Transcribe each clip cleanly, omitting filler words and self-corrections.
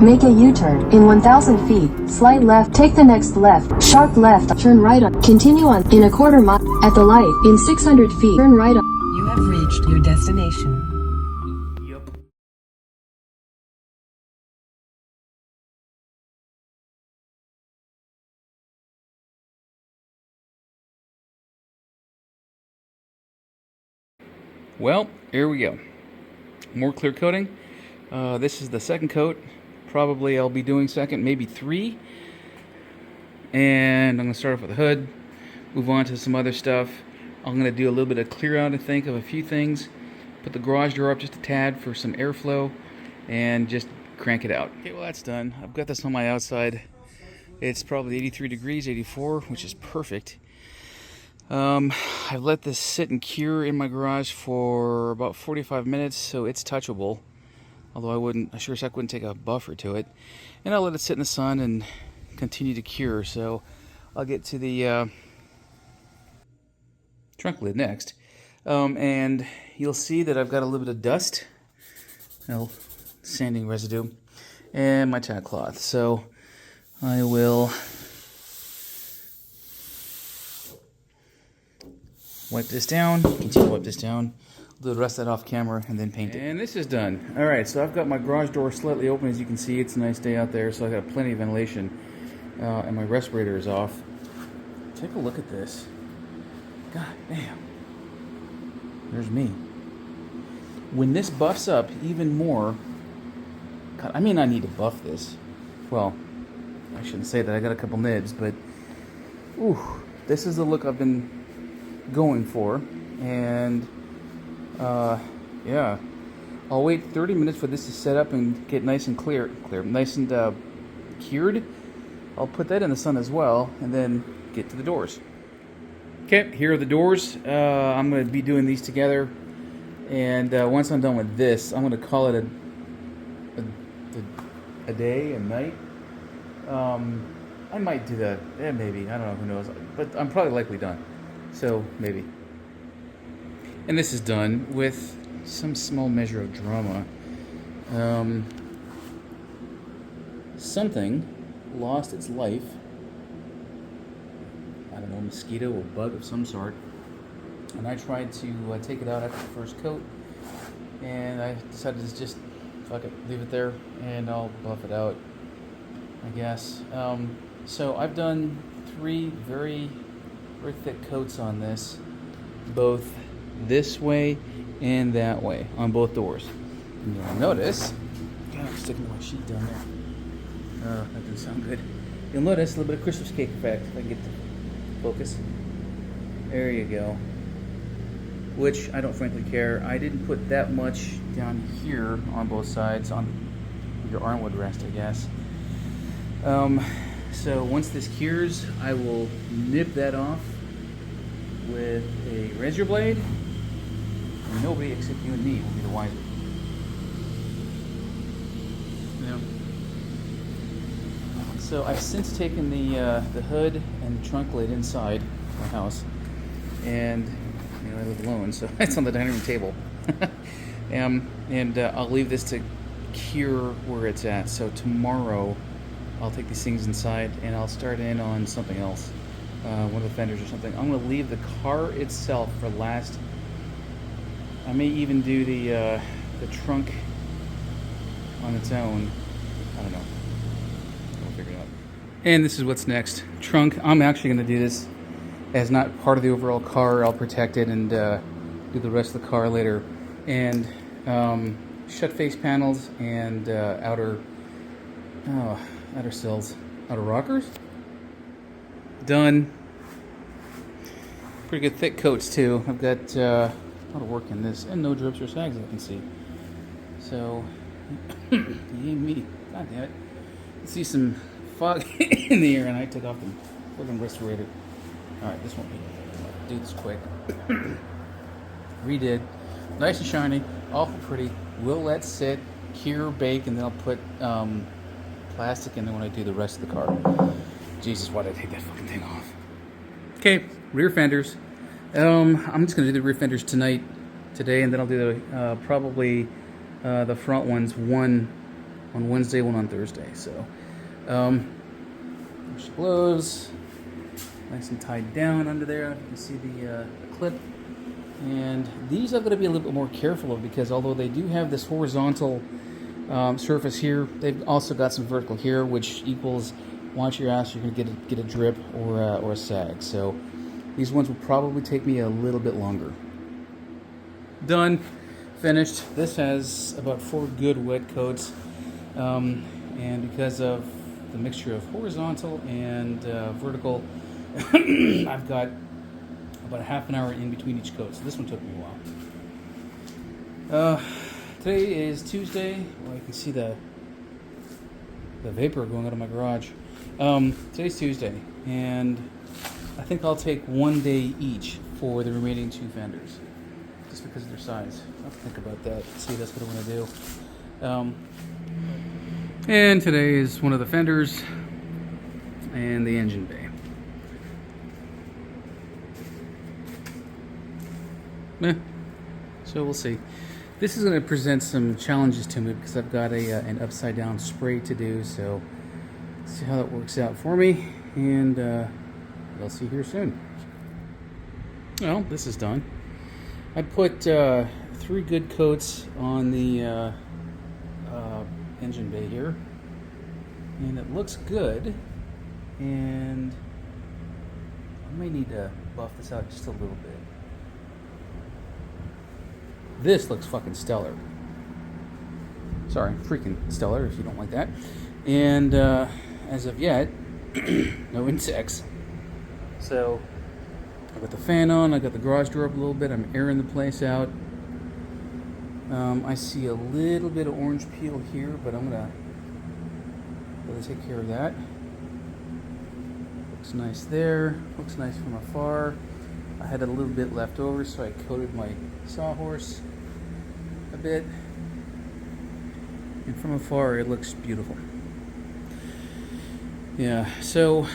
Make a U-turn. In 1,000 feet, slide left, take the next left, sharp left, turn right on, continue on, in a quarter mile, at the light, in 600 feet, turn right on. You have reached your destination. Well, here we go. More clear coating. This is the second coat. Probably I'll be doing second, maybe 3. And I'm going to start off with the hood, move on to some other stuff. I'm going to do a little bit of clear out, I think, of a few things. Put the garage door up just a tad for some airflow, and just crank it out. Okay, well that's done. I've got this on my outside. It's probably 83 degrees, 84, which is perfect. I've let this sit and cure in my garage for about 45 minutes, so it's touchable. Although I sure as heck wouldn't take a buffer to it. And I'll let it sit in the sun and continue to cure. So I'll get to the trunk lid next. And you'll see that I've got a little bit of dust, sanding residue, and my tack cloth. So I will wipe this down, continue to wipe this down, do the rest of that off camera, and then paint it. And this is done. Alright, so I've got my garage door slightly open, as you can see. It's a nice day out there, so I've got plenty of ventilation, and my respirator is off. Take a look at this. God damn. There's me. When this buffs up even more, God, I may not need to buff this. Well, I shouldn't say that. I got a couple nibs, but ooh, this is the look I've been going for. And yeah, I'll wait 30 minutes for this to set up and get nice and clear, nice and cured. I'll put that in the sun as well, and then get to the doors. Okay, here are the doors. I'm going to be doing these together, and once I'm done with this, I'm going to call it a day, a night. I might do that, maybe, I don't know, who knows, but I'm probably likely done, so maybe. And this is done with some small measure of drama. Something lost its life. I don't know, a mosquito or bug of some sort. And I tried to take it out after the first coat, and I decided to just fuck it, leave it there, and I'll buff it out, I guess. So I've done 3 very, very thick coats on this, both this way and that way, on both doors. And you'll notice, God, I'm sticking my sheet down there. That didn't sound good. You'll notice a little bit of Christmas cake effect, if I can get the focus. There you go. Which I don't frankly care. I didn't put that much down here on both sides, on your armwood rest, I guess. So once this cures, I will nip that off with a razor blade, and nobody except you and me will be the wiser. Yeah. So I've since taken the hood and the trunk lid inside my house, and I live alone, so it's on the dining room table. And I'll leave this to cure where it's at. So tomorrow I'll take these things inside and I'll start in on something else, one of the fenders or something. I'm going to leave the car itself for last. I may even do the trunk on its own. I don't know. We'll figure it out. And this is what's next. Trunk. I'm actually going to do this as not part of the overall car. I'll protect it and do the rest of the car later. And shut face panels and outer sills, outer rockers. Done. Pretty good thick coats too. I've got a lot of work in this, and no drips or sags I can see. So, yay me. God damn it. I see some fog in the air, and I took off the fucking respirator. Alright, this won't be. I'll do this quick. Redid. Nice and shiny. Awful pretty. Will let sit, cure, bake, and then I'll put plastic in there when I do the rest of the car. Jesus, why did I take that fucking thing off? Okay, rear fenders. I'm just going to do the rear fenders today, and then I'll do the probably the front ones one on Wednesday, one on Thursday. So, she blows. Nice and tied down under there. You can see the clip. And these I've got to be a little bit more careful of, because although they do have this horizontal surface here, they've also got some vertical here, which equals, watch your ass, you're going to get a drip or a sag. So these ones will probably take me a little bit longer. Done. Finished. This has about 4 good wet coats. And because of the mixture of horizontal and vertical, I've got about a half an hour in between each coat. So this one took me a while. Today is Tuesday. Well, you can see the vapor going out of my garage. Today's Tuesday, and I think I'll take 1 day each for the remaining 2 fenders, just because of their size. I'll have to think about that, see if that's what I want to do. And today is one of the fenders and the engine bay. So we'll see. This is going to present some challenges to me, because I've got an upside down spray to do, so let's see how that works out for me, and I'll see you here soon. Well, this is done. I put 3 good coats on the engine bay here, and it looks good, and I may need to buff this out just a little bit. This looks fucking stellar. Sorry, freaking stellar if you don't like that. And as of yet, no insects. So I've got the fan on, I got the garage door up a little bit, I'm airing the place out. I see a little bit of orange peel here, but I'm gonna take care of that. Looks nice there, looks nice from afar. I had a little bit left over, so I coated my sawhorse a bit, and from afar it looks beautiful. Yeah, so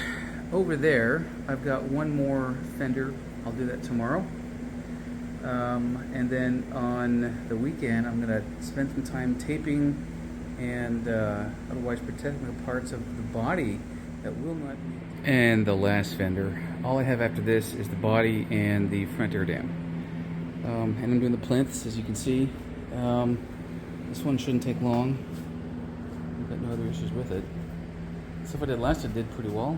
over there I've got one more fender. I'll do that tomorrow, and then on the weekend I'm gonna spend some time taping and otherwise protecting the parts of the body that will not be. And the last fender, all I have after this is the body and the front air dam. And I'm doing the plinths, as you can see. This one shouldn't take long. I've got no other issues with it. Stuff I did last, I did pretty well,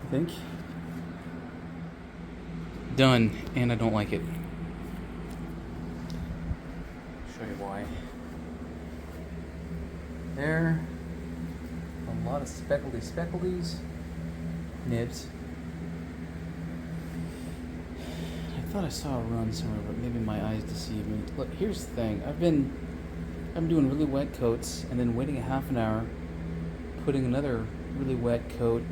I think. Done, and I don't like it. Show you why. There. A lot of speckledies. Nibs. I thought I saw a run somewhere, but maybe my eyes deceived me. Look, here's the thing. I'm doing really wet coats and then waiting a half an hour, putting another really wet coat,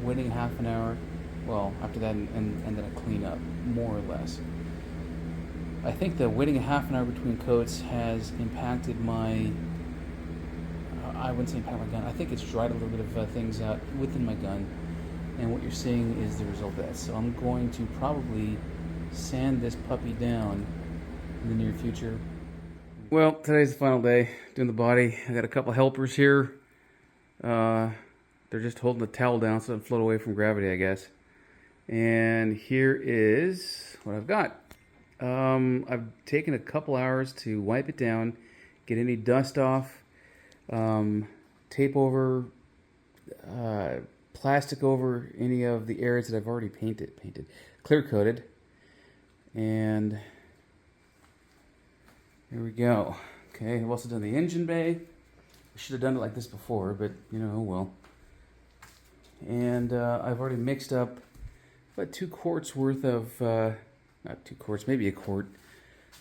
waiting half an hour. Well, after that, and then I clean up, more or less. I think that waiting a half an hour between coats has impacted my. I wouldn't say impact my gun. I think it's dried a little bit of things out within my gun. And what you're seeing is the result of that. So I'm going to probably sand this puppy down in the near future. Well, today's the final day doing the body. I got a couple helpers here. They're just holding the towel down so it doesn't float away from gravity, I guess. And here is what I've got. I've taken a couple hours to wipe it down, get any dust off, tape over, plastic over any of the areas that I've already painted, clear coated, and here we go. Okay, I've also done the engine bay. I should have done it like this before, but you know, well. And I've already mixed up about 2 quarts worth of, not 2 quarts, maybe a quart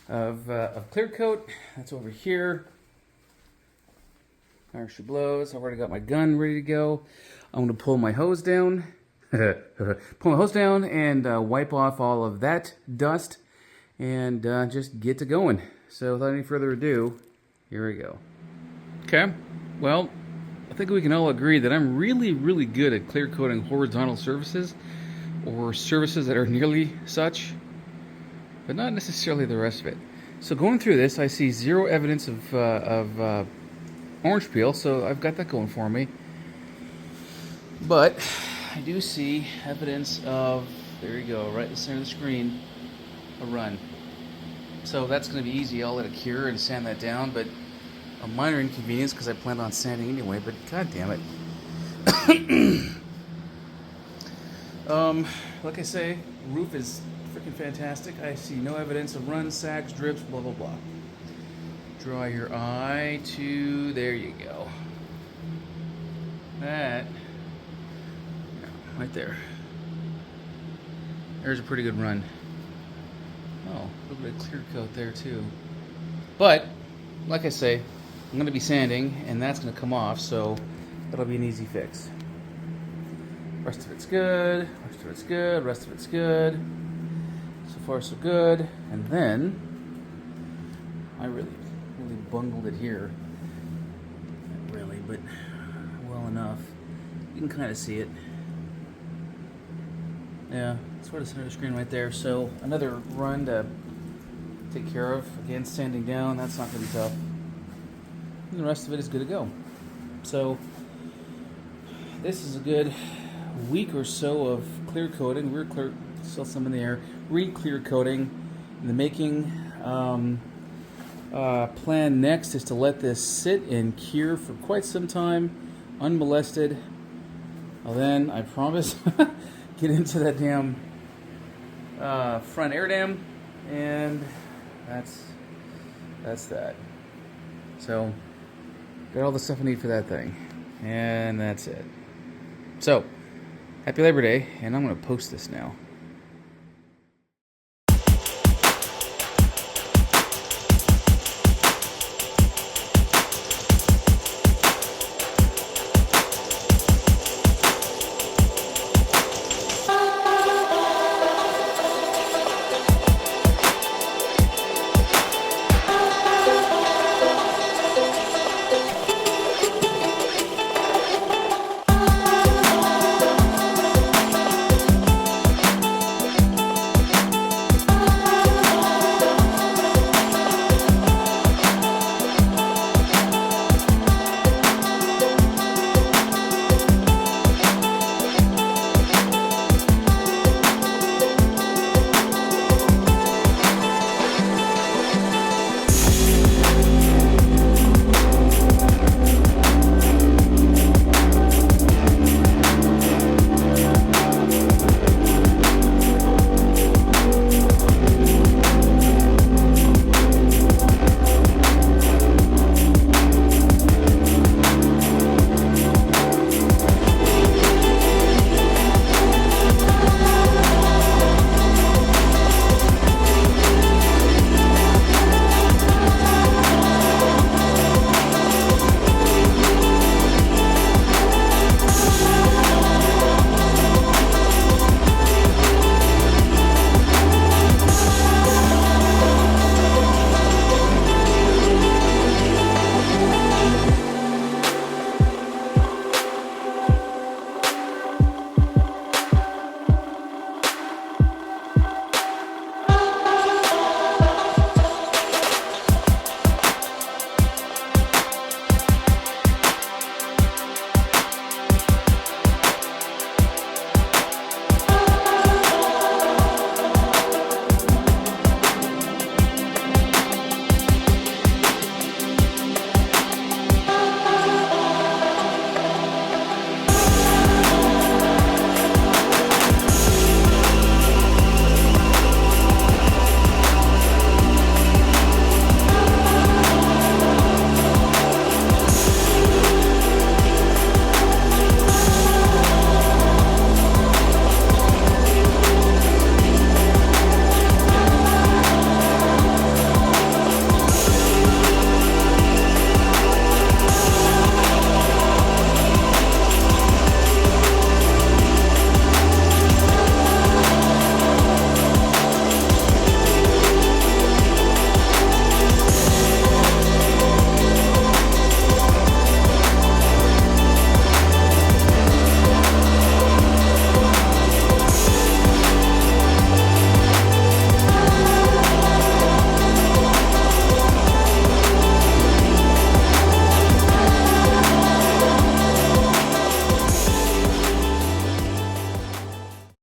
of Clearcoat. That's over here. There she blows. I've already got my gun ready to go. I'm going to pull my hose down. Pull my hose down and wipe off all of that dust and just get to going. So without any further ado, here we go. Okay, well, I think we can all agree that I'm really, really good at clear coating horizontal surfaces, or surfaces that are nearly such, but not necessarily the rest of it. So going through this, I see zero evidence of orange peel, so I've got that going for me. But I do see evidence of, there you go, right in the center of the screen, a run. So that's going to be easy. I'll let it cure and sand that down, but a minor inconvenience because I planned on sanding anyway, but god damn it. Like I say, roof is freaking fantastic. I see no evidence of runs, sags, drips, blah, blah, blah. Draw your eye to, there you go. That, right there. There's a pretty good run. Oh, a little bit of clear coat there too. But, like I say, I'm going to be sanding, and that's going to come off, so that'll be an easy fix. Rest of it's good, rest of it's good, rest of it's good. So far, so good. And then, I really bungled it here. Not really, but well enough. You can kind of see it. Yeah, sort of center of the screen right there. So another run to take care of. Again, sanding down, that's not going to be tough. And the rest of it is good to go. So this is a good week or so of clear coating. Still some in the air. Re-clear coating in the making. Plan next is to let this sit and cure for quite some time, unmolested. Well, then I promise get into that damn front air dam, and that's that. So got all the stuff I need for that thing, and that's it. So happy Labor Day, and I'm going to post this now.